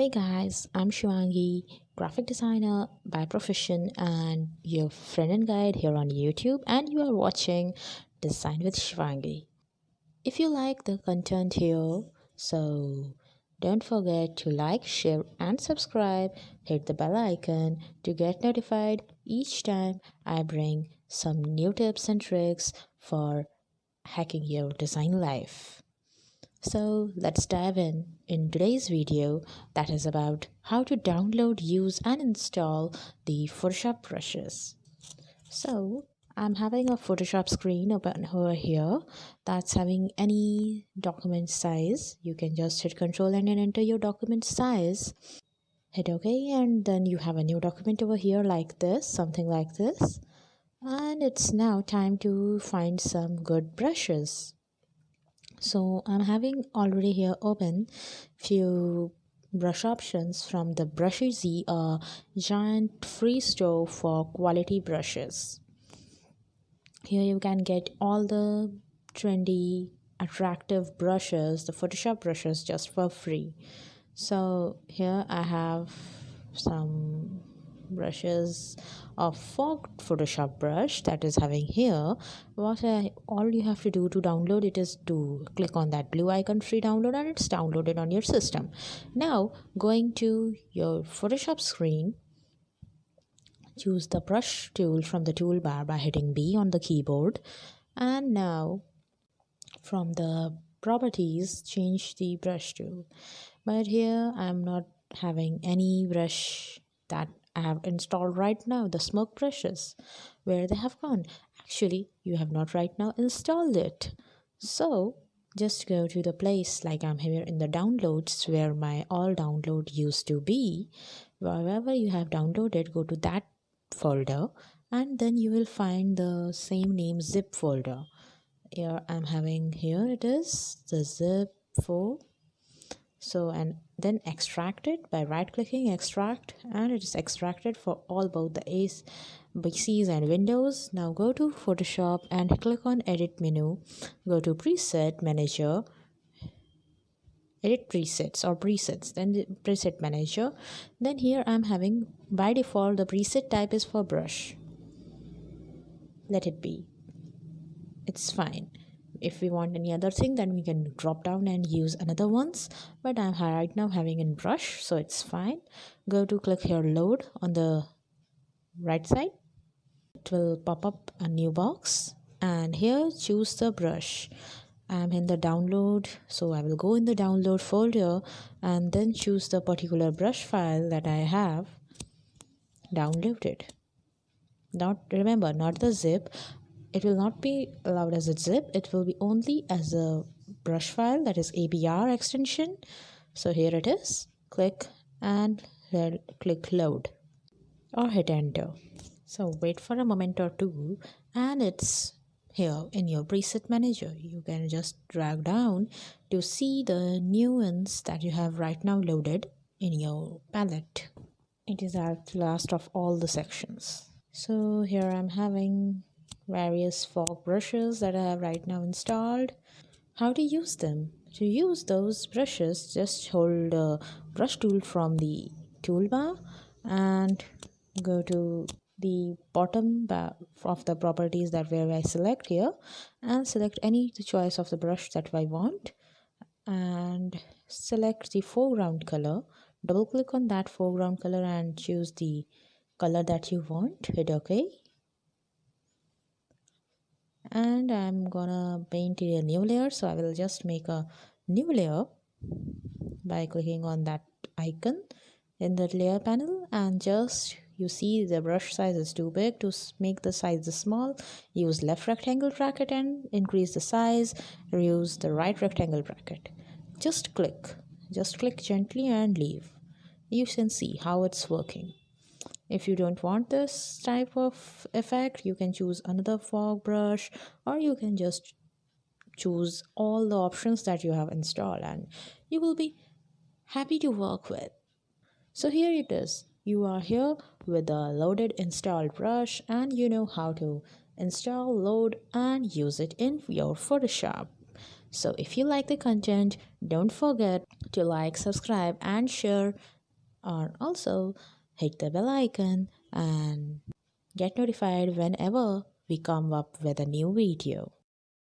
Hey guys, I'm Shivangi, graphic designer by profession and your friend and guide here on YouTube, and you are watching Design with Shivangi. If you like the content here, so don't forget to like, share, and subscribe. Hit the bell icon to get notified each time I bring some new tips and tricks for hacking your design life. So let's dive in today's video that is about how to download, use and install the Photoshop brushes. So I'm having a Photoshop screen open over here that's having any document size. You can just hit Control and then enter your document size. Hit OK and then you have a new document over here like this, something like this. And it's now time to find some good brushes. So I'm having already here open few brush options from the Brushy, a giant free store for quality brushes. Here you can get all the trendy attractive brushes, the Photoshop brushes, just for free. So here I have some brushes of Photoshop brush that is having here. All you have to do to download it is to click on that blue icon, free download, and it's downloaded on your system. Now going to your Photoshop screen, choose the brush tool from the toolbar by hitting B on the keyboard, and now from the properties change the brush tool. But here I'm not having any brush that I have installed right now. The smoke brushes, where they have gone? Actually, you have not right now installed it. So just go to the place like I'm here in the downloads where my all download used to be. Wherever you have downloaded, go to that folder and then you will find the same name zip folder. Here I'm having, here it is, the zip folder. So and then extract it by right clicking extract, and it is extracted for all both the PCs and Windows. Now go to Photoshop and click on edit menu, go to preset manager, edit presets or presets, then the preset manager. Then here I'm having, by default the preset type is for brush. Let it be, it's fine. If we want any other thing, then we can drop down and use another ones, but I'm right now having in brush, so it's fine. Go to click here load on the right side. It will pop up a new box and here choose the brush. I'm in the download, so I will go in the download folder and then choose the particular brush file that I have downloaded. Remember, not the zip. It will not be allowed as a zip. It will be only as a brush file, that is ABR extension. So here it is. Click and click load or hit enter. So wait for a moment or two and it's here in your preset manager. You can just drag down to see the new ones that you have right now loaded in your palette. It is at last of all the sections. So here I'm having various fog brushes that I have right now installed. How to use them? To use those brushes, just hold the brush tool from the toolbar and go to the bottom bar of the properties that where I select here and select any choice of the brush that I want and select the foreground color. Double click on that foreground color and choose the color that you want. Hit OK. And I'm gonna paint a new layer, so I will just make a new layer by clicking on that icon in the layer panel, and just you see the brush size is too big. To make the size small, use left rectangle bracket and increase the size, or use the right rectangle bracket. Just click gently and leave. You can see how it's working. If you don't want this type of effect, you can choose another fog brush, or you can just choose all the options that you have installed and you will be happy to work with. So here it is. You are here with a loaded installed brush and you know how to install, load and use it in your Photoshop. So if you like the content, don't forget to like, subscribe, and share, or also hit the bell icon and get notified whenever we come up with a new video.